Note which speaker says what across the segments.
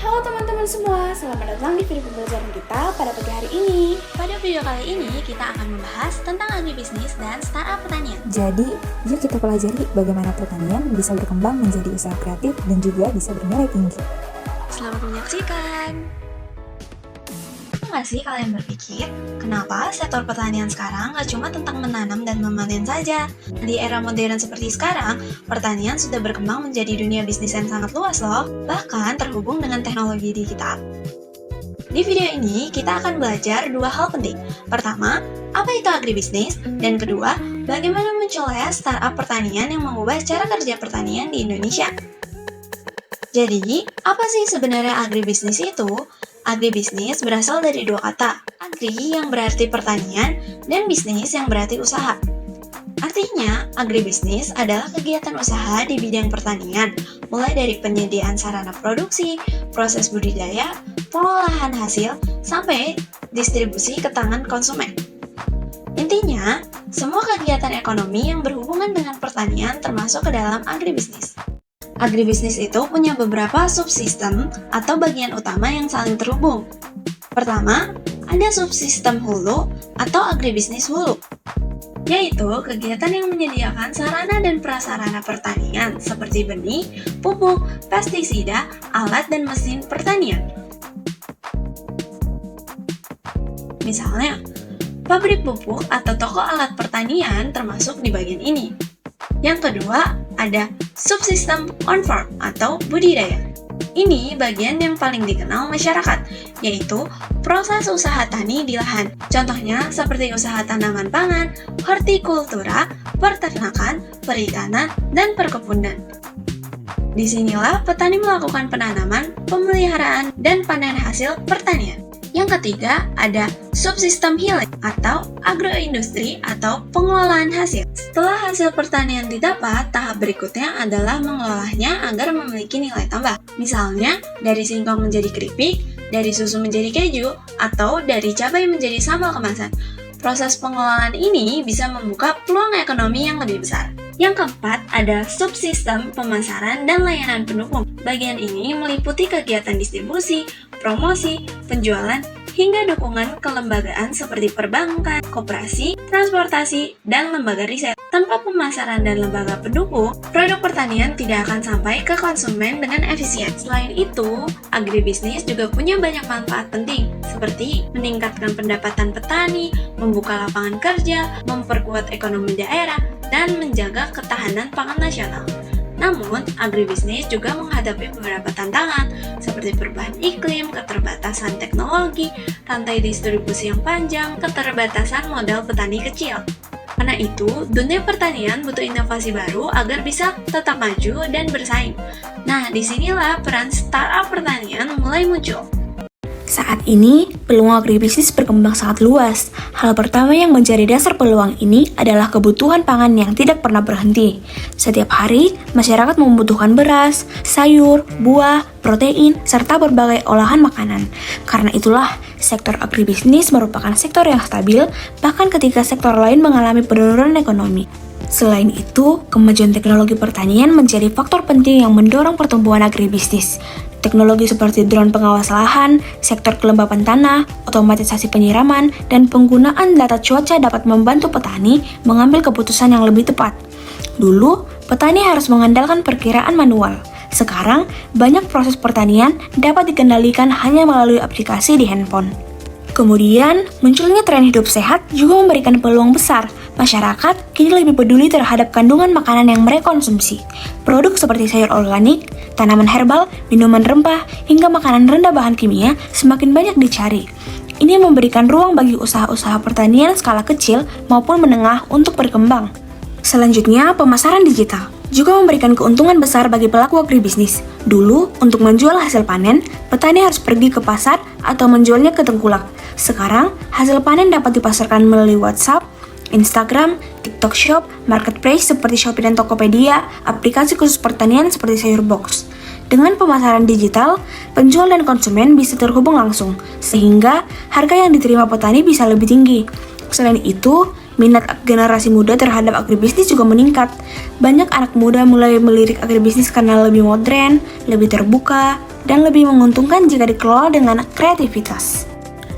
Speaker 1: Halo teman-teman semua, selamat datang di video pembelajaran kita pada pagi hari ini.
Speaker 2: Pada video kali ini, kita akan membahas tentang agribisnis dan startup pertanian.
Speaker 3: Jadi, yuk kita pelajari bagaimana pertanian bisa berkembang menjadi usaha kreatif dan juga bisa bernilai tinggi.
Speaker 2: Selamat menyaksikan! Nggak sih kalian berpikir, kenapa sektor pertanian sekarang nggak cuma tentang menanam dan memanen saja? Di era modern seperti sekarang, pertanian sudah berkembang menjadi dunia bisnis yang sangat luas loh, bahkan terhubung dengan teknologi digital. Di video ini, kita akan belajar dua hal penting. Pertama, apa itu agribisnis? Dan kedua, bagaimana munculnya startup pertanian yang mengubah cara kerja pertanian di Indonesia. Jadi, apa sih sebenarnya agribisnis itu? Agribisnis berasal dari dua kata, agri yang berarti pertanian dan bisnis yang berarti usaha. Artinya, agribisnis adalah kegiatan usaha di bidang pertanian, mulai dari penyediaan sarana produksi, proses budidaya, pengolahan hasil, sampai distribusi ke tangan konsumen. Intinya, semua kegiatan ekonomi yang berhubungan dengan pertanian termasuk ke dalam agribisnis. Agribisnis itu punya beberapa subsistem atau bagian utama yang saling terhubung. Pertama, ada subsistem hulu atau agribisnis hulu, yaitu kegiatan yang menyediakan sarana dan prasarana pertanian seperti benih, pupuk, pestisida, alat dan mesin pertanian. Misalnya, pabrik pupuk atau toko alat pertanian termasuk di bagian ini. Yang kedua, ada subsistem on-farm atau budidaya. Ini bagian yang paling dikenal masyarakat, yaitu proses usaha tani di lahan. Contohnya seperti usaha tanaman pangan, hortikultura, peternakan, perikanan, dan perkebunan. Disinilah petani melakukan penanaman, pemeliharaan, dan panen hasil pertanian. Yang ketiga, ada subsistem hilir atau agroindustri atau pengelolaan hasil. Setelah hasil pertanian didapat, tahap berikutnya adalah mengolahnya agar memiliki nilai tambah. Misalnya, dari singkong menjadi keripik, dari susu menjadi keju, atau dari cabai menjadi sambal kemasan. Proses pengolahan ini bisa membuka peluang ekonomi yang lebih besar. Yang keempat, ada subsistem pemasaran dan layanan pendukung. Bagian ini meliputi kegiatan distribusi, promosi, penjualan, hingga dukungan kelembagaan seperti perbankan, koperasi, transportasi, dan lembaga riset. Tanpa pemasaran dan lembaga pendukung, produk pertanian tidak akan sampai ke konsumen dengan efisien. Selain itu, agribisnis juga punya banyak manfaat penting, seperti meningkatkan pendapatan petani, membuka lapangan kerja, memperkuat ekonomi daerah, dan menjaga ketahanan pangan nasional. Namun, agribisnis juga menghadapi beberapa tantangan, seperti perubahan iklim, keterbatasan teknologi, rantai distribusi yang panjang, keterbatasan modal petani kecil. Karena itu, dunia pertanian butuh inovasi baru agar bisa tetap maju dan bersaing. Nah, disinilah peran startup pertanian mulai muncul.
Speaker 4: Saat ini, peluang agribisnis berkembang sangat luas. Hal pertama yang menjadi dasar peluang ini adalah kebutuhan pangan yang tidak pernah berhenti. Setiap hari, masyarakat membutuhkan beras, sayur, buah, protein, serta berbagai olahan makanan. Karena itulah, sektor agribisnis merupakan sektor yang stabil, bahkan ketika sektor lain mengalami penurunan ekonomi. Selain itu, kemajuan teknologi pertanian menjadi faktor penting yang mendorong pertumbuhan agribisnis. Teknologi seperti drone pengawas lahan, sektor kelembapan tanah, otomatisasi penyiraman, dan penggunaan data cuaca dapat membantu petani mengambil keputusan yang lebih tepat. Dulu, petani harus mengandalkan perkiraan manual. Sekarang, banyak proses pertanian dapat dikendalikan hanya melalui aplikasi di handphone. Kemudian, munculnya tren hidup sehat juga memberikan peluang besar. Masyarakat kini lebih peduli terhadap kandungan makanan yang mereka konsumsi. Produk seperti sayur organik, tanaman herbal, minuman rempah, hingga makanan rendah bahan kimia semakin banyak dicari. Ini memberikan ruang bagi usaha-usaha pertanian skala kecil maupun menengah untuk berkembang. Selanjutnya, pemasaran digital juga memberikan keuntungan besar bagi pelaku agribisnis. Dulu, untuk menjual hasil panen, petani harus pergi ke pasar atau menjualnya ke tengkulak. Sekarang, hasil panen dapat dipasarkan melalui WhatsApp, Instagram, TikTok Shop, marketplace seperti Shopee dan Tokopedia, aplikasi khusus pertanian seperti Sayur Box. Dengan pemasaran digital, penjual dan konsumen bisa terhubung langsung, sehingga harga yang diterima petani bisa lebih tinggi. Selain itu, minat generasi muda terhadap agribisnis juga meningkat. Banyak anak muda mulai melirik agribisnis karena lebih modern, lebih terbuka, dan lebih menguntungkan jika dikelola dengan kreativitas.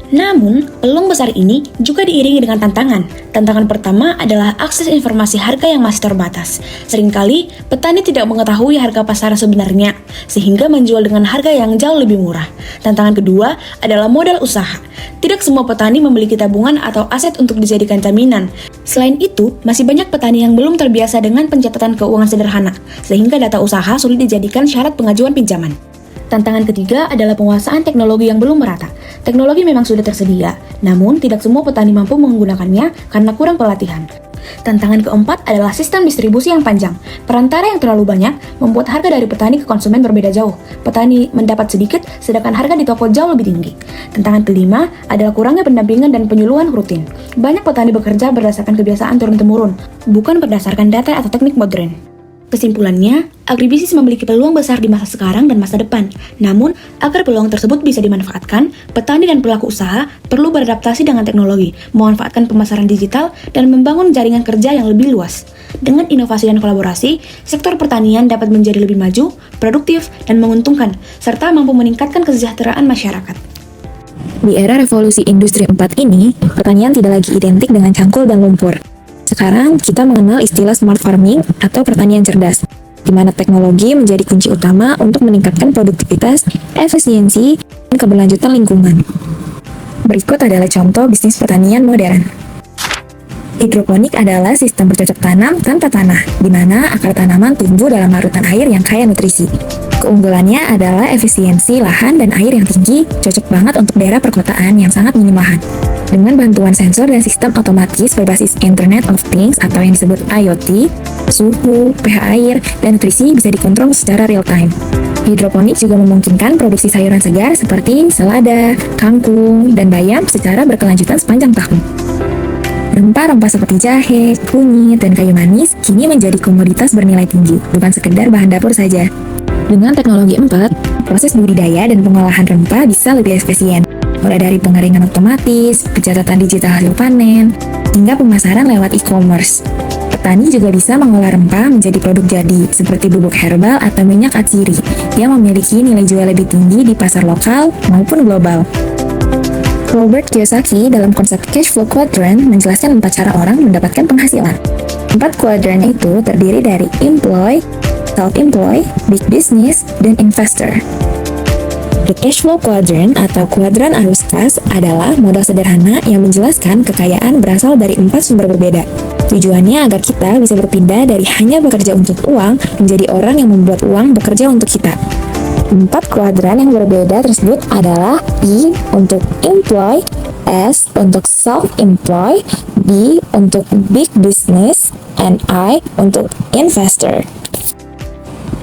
Speaker 4: Namun, peluang besar ini juga diiringi dengan tantangan. Tantangan pertama adalah akses informasi harga yang masih terbatas. Seringkali, petani tidak mengetahui harga pasar sebenarnya, sehingga menjual dengan harga yang jauh lebih murah. Tantangan kedua adalah modal usaha. Tidak semua petani memiliki tabungan atau aset untuk dijadikan jaminan. Selain itu, masih banyak petani yang belum terbiasa dengan pencatatan keuangan sederhana, sehingga data usaha sulit dijadikan syarat pengajuan pinjaman. Tantangan ketiga adalah penguasaan teknologi yang belum merata. Teknologi memang sudah tersedia, namun tidak semua petani mampu menggunakannya karena kurang pelatihan. Tantangan keempat adalah sistem distribusi yang panjang. Perantara yang terlalu banyak membuat harga dari petani ke konsumen berbeda jauh. Petani mendapat sedikit, sedangkan harga di toko jauh lebih tinggi. Tantangan kelima adalah kurangnya pendampingan dan penyuluhan rutin. Banyak petani bekerja berdasarkan kebiasaan turun-temurun, bukan berdasarkan data atau teknik modern. Kesimpulannya, agribisnis memiliki peluang besar di masa sekarang dan masa depan. Namun, agar peluang tersebut bisa dimanfaatkan, petani dan pelaku usaha perlu beradaptasi dengan teknologi, memanfaatkan pemasaran digital, dan membangun jaringan kerja yang lebih luas. Dengan inovasi dan kolaborasi, sektor pertanian dapat menjadi lebih maju, produktif, dan menguntungkan, serta mampu meningkatkan kesejahteraan masyarakat.
Speaker 3: Di era revolusi industri 4 ini, pertanian tidak lagi identik dengan cangkul dan lumpur. Sekarang, kita mengenal istilah smart farming atau pertanian cerdas, di mana teknologi menjadi kunci utama untuk meningkatkan produktivitas, efisiensi, dan keberlanjutan lingkungan. Berikut adalah contoh bisnis pertanian modern. Hidroponik adalah sistem bercocok tanam tanpa tanah, di mana akar tanaman tumbuh dalam larutan air yang kaya nutrisi. Keunggulannya adalah efisiensi lahan dan air yang tinggi, cocok banget untuk daerah perkotaan yang sangat minim lahan. Dengan bantuan sensor dan sistem otomatis berbasis Internet of Things atau yang disebut IoT, suhu, pH air, dan nutrisi bisa dikontrol secara real-time. Hidroponik juga memungkinkan produksi sayuran segar seperti selada, kangkung, dan bayam secara berkelanjutan sepanjang tahun. Rempah-rempah seperti jahe, kunyit, dan kayu manis kini menjadi komoditas bernilai tinggi, bukan sekedar bahan dapur saja. Dengan teknologi 4, proses budidaya dan pengolahan rempah bisa lebih efisien, mulai dari pengeringan otomatis, pencatatan digital hasil panen, hingga pemasaran lewat e-commerce. Petani juga bisa mengolah rempah menjadi produk jadi, seperti bubuk herbal atau minyak atsiri, yang memiliki nilai jual lebih tinggi di pasar lokal maupun global. Robert Kiyosaki dalam konsep cash flow quadrant menjelaskan 4 cara orang mendapatkan penghasilan. 4 kuadran itu terdiri dari employ, self-employ, big business, dan investor. The cash flow quadrant atau kuadran arus kas adalah modal sederhana yang menjelaskan kekayaan berasal dari 4 sumber berbeda. Tujuannya agar kita bisa berpindah dari hanya bekerja untuk uang menjadi orang yang membuat uang bekerja untuk kita. 4 kuadran yang berbeda tersebut adalah E untuk employ, S untuk self-employ, B untuk big business, and I untuk investor.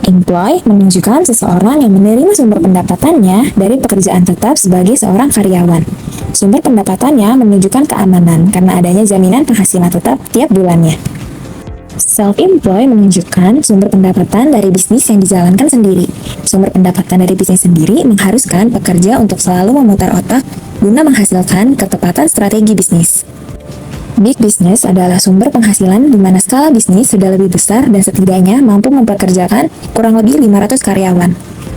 Speaker 3: Employ menunjukkan seseorang yang menerima sumber pendapatannya dari pekerjaan tetap sebagai seorang karyawan. Sumber pendapatannya menunjukkan keamanan karena adanya jaminan penghasilan tetap tiap bulannya. Self-employ menunjukkan sumber pendapatan dari bisnis yang dijalankan sendiri. Sumber pendapatan dari bisnis sendiri mengharuskan pekerja untuk selalu memutar otak guna menghasilkan ketepatan strategi bisnis. Big business adalah sumber penghasilan di mana skala bisnis sudah lebih besar dan setidaknya mampu mempekerjakan kurang lebih 500 karyawan.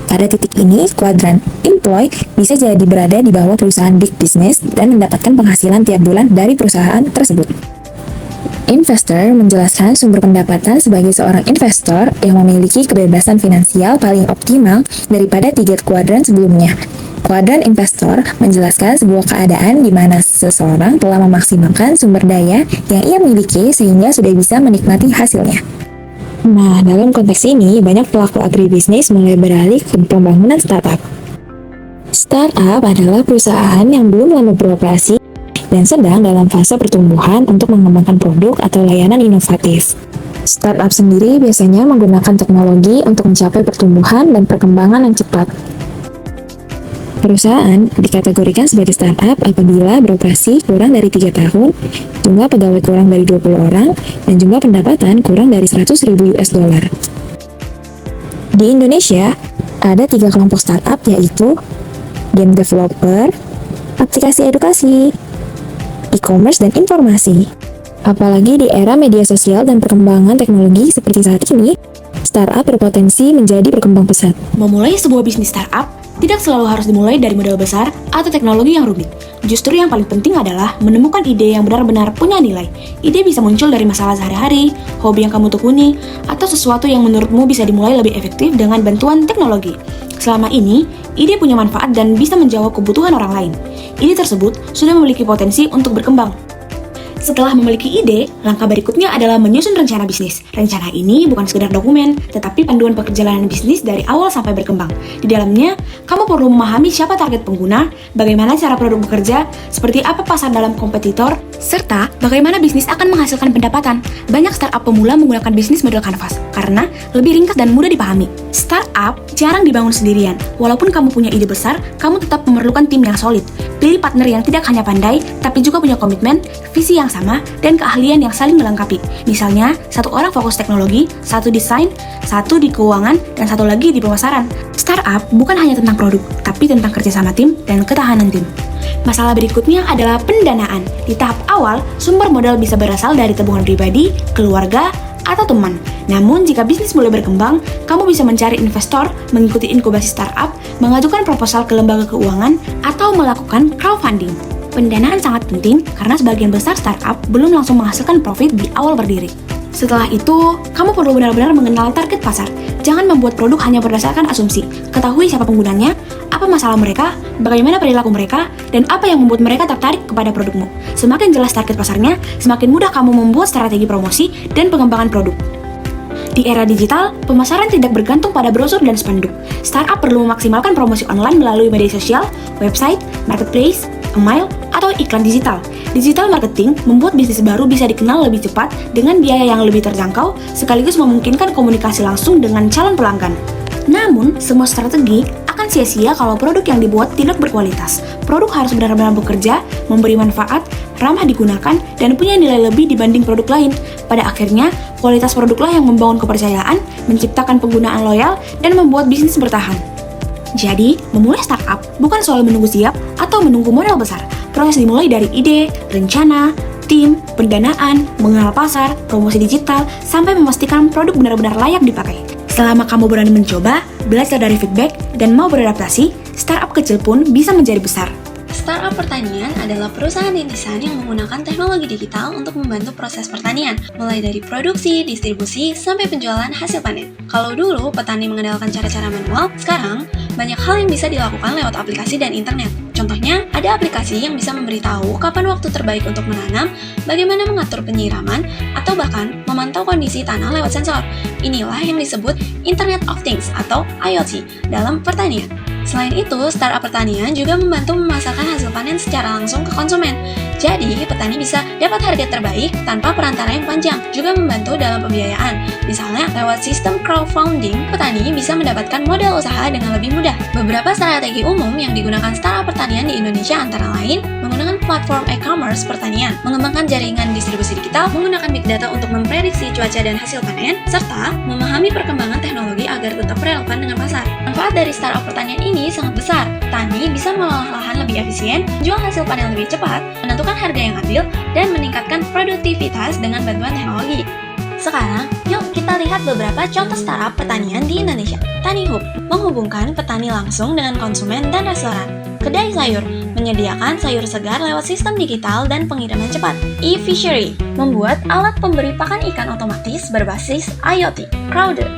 Speaker 3: Pada titik ini, kuadran employ bisa jadi berada di bawah perusahaan big business dan mendapatkan penghasilan tiap bulan dari perusahaan tersebut. Investor menjelaskan sumber pendapatan sebagai seorang investor yang memiliki kebebasan finansial paling optimal daripada 3 kuadran sebelumnya. Kuadran investor menjelaskan sebuah keadaan di mana seseorang telah memaksimalkan sumber daya yang ia miliki sehingga sudah bisa menikmati hasilnya. Nah, dalam konteks ini, banyak pelaku agribisnis mulai beralih ke pembangunan startup. Startup adalah perusahaan yang belum lama beroperasi dan sedang dalam fase pertumbuhan untuk mengembangkan produk atau layanan inovatif. Startup sendiri biasanya menggunakan teknologi untuk mencapai pertumbuhan dan perkembangan yang cepat. Perusahaan dikategorikan sebagai startup apabila beroperasi kurang dari 3 tahun, jumlah pegawai kurang dari 20 orang, dan jumlah pendapatan kurang dari 100.000 US dollar. Di Indonesia, ada 3 kelompok startup yaitu game developer, aplikasi edukasi, e-commerce dan informasi. Apalagi di era media sosial dan perkembangan teknologi seperti saat ini, startup berpotensi menjadi berkembang pesat.
Speaker 4: Memulai sebuah bisnis startup tidak selalu harus dimulai dari modal besar atau teknologi yang rumit. Justru yang paling penting adalah menemukan ide yang benar-benar punya nilai. Ide bisa muncul dari masalah sehari-hari, hobi yang kamu tekuni, atau sesuatu yang menurutmu bisa dimulai lebih efektif dengan bantuan teknologi. Selama ini, ide punya manfaat dan bisa menjawab kebutuhan orang lain. Ide tersebut sudah memiliki potensi untuk berkembang. Setelah memiliki ide, langkah berikutnya adalah menyusun rencana bisnis. Rencana ini bukan sekedar dokumen, tetapi panduan perjalanan bisnis dari awal sampai berkembang. Di dalamnya, kamu perlu memahami siapa target pengguna, bagaimana cara produk bekerja, seperti apa pasar dalam kompetitor, serta bagaimana bisnis akan menghasilkan pendapatan. Banyak startup pemula menggunakan bisnis model kanvas, karena lebih ringkas dan mudah dipahami. Startup jarang dibangun sendirian. Walaupun kamu punya ide besar, kamu tetap memerlukan tim yang solid. Pilih partner yang tidak hanya pandai, tapi juga punya komitmen, visi yang sama, dan keahlian yang saling melengkapi. Misalnya, satu orang fokus teknologi, satu desain, satu di keuangan, dan satu lagi di pemasaran. Startup bukan hanya tentang produk, tapi tentang kerjasama tim dan ketahanan tim. Masalah berikutnya adalah pendanaan. Di tahap awal, sumber modal bisa berasal dari tabungan pribadi, keluarga, atau teman. Namun, jika bisnis mulai berkembang, kamu bisa mencari investor, mengikuti inkubasi startup, mengajukan proposal ke lembaga keuangan, atau melakukan crowdfunding. Pendanaan sangat penting karena sebagian besar startup belum langsung menghasilkan profit di awal berdiri. Setelah itu, kamu perlu benar-benar mengenal target pasar. Jangan membuat produk hanya berdasarkan asumsi. Ketahui siapa penggunanya, apa masalah mereka, bagaimana perilaku mereka, dan apa yang membuat mereka tertarik kepada produkmu. Semakin jelas target pasarnya, semakin mudah kamu membuat strategi promosi dan pengembangan produk. Di era digital, pemasaran tidak bergantung pada brosur dan spanduk. Startup perlu memaksimalkan promosi online melalui media sosial, website, marketplace, email, atau iklan digital. Digital marketing membuat bisnis baru bisa dikenal lebih cepat dengan biaya yang lebih terjangkau, sekaligus memungkinkan komunikasi langsung dengan calon pelanggan. Namun, semua strategi akan sia-sia kalau produk yang dibuat tidak berkualitas. Produk harus benar-benar bekerja, memberi manfaat, ramah digunakan, dan punya nilai lebih dibanding produk lain. Pada akhirnya, kualitas produklah yang membangun kepercayaan, menciptakan penggunaan loyal, dan membuat bisnis bertahan. Jadi, memulai startup bukan soal menunggu siap atau menunggu modal besar. Proses dimulai dari ide, rencana, tim, pendanaan, mengenal pasar, promosi digital, sampai memastikan produk benar-benar layak dipakai. Selama kamu berani mencoba, belajar dari feedback, dan mau beradaptasi, startup kecil pun bisa menjadi besar.
Speaker 2: Startup pertanian adalah perusahaan rintisan yang menggunakan teknologi digital untuk membantu proses pertanian, mulai dari produksi, distribusi, sampai penjualan hasil panen. Kalau dulu petani mengandalkan cara-cara manual, sekarang banyak hal yang bisa dilakukan lewat aplikasi dan internet. Contohnya, ada aplikasi yang bisa memberitahu kapan waktu terbaik untuk menanam, bagaimana mengatur penyiraman, atau bahkan memantau kondisi tanah lewat sensor. Inilah yang disebut Internet of Things atau IoT dalam pertanian. Selain itu, startup pertanian juga membantu memasarkan hasil panen secara langsung ke konsumen. Jadi, petani bisa dapat harga terbaik tanpa perantara yang panjang. Juga membantu dalam pembiayaan. Misalnya, lewat sistem crowdfunding, petani bisa mendapatkan modal usaha dengan lebih mudah. Beberapa strategi umum yang digunakan startup pertanian di Indonesia antara lain menggunakan platform e-commerce pertanian, mengembangkan jaringan distribusi digital, menggunakan big data untuk memprediksi cuaca dan hasil panen, serta memahami perkembangan teknologi agar tetap relevan dengan pasar. Manfaat dari startup pertanian ini sangat besar. Petani bisa mengolah lahan lebih efisien, jual hasil panen lebih cepat, menentukan harga yang adil, dan meningkatkan produktivitas dengan bantuan teknologi. Sekarang, yuk kita lihat beberapa contoh startup pertanian di Indonesia. Tani Hub menghubungkan petani langsung dengan konsumen dan restoran. Kedai sayur menyediakan sayur segar lewat sistem digital dan pengiriman cepat. E-Fishery membuat alat pemberi pakan ikan otomatis berbasis IoT. Crowder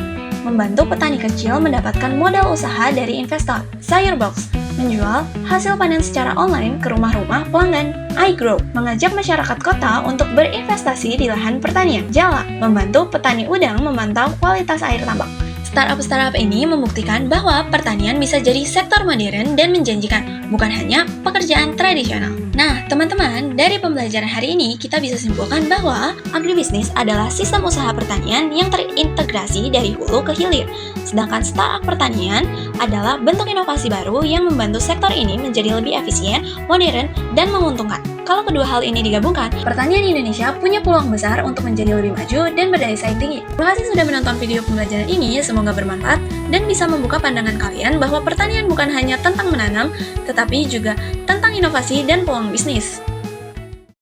Speaker 2: membantu petani kecil mendapatkan modal usaha dari investor. Sayurbox menjual hasil panen secara online ke rumah-rumah pelanggan. iGrow mengajak masyarakat kota untuk berinvestasi di lahan pertanian. Jala membantu petani udang memantau kualitas air tambak. Startup-startup ini membuktikan bahwa pertanian bisa jadi sektor modern dan menjanjikan, bukan hanya pekerjaan tradisional. Nah, teman-teman, dari pembelajaran hari ini kita bisa simpulkan bahwa agribisnis adalah sistem usaha pertanian yang terintegrasi dari hulu ke hilir. Sedangkan startup pertanian adalah bentuk inovasi baru yang membantu sektor ini menjadi lebih efisien, modern, dan menguntungkan. Kalau kedua hal ini digabungkan, pertanian Indonesia punya peluang besar untuk menjadi lebih maju dan berdaya saing tinggi. Terima kasih sudah menonton video pembelajaran ini, semoga bermanfaat dan bisa membuka pandangan kalian bahwa pertanian bukan hanya tentang menanam, tetapi juga tentang inovasi dan peluang bisnis.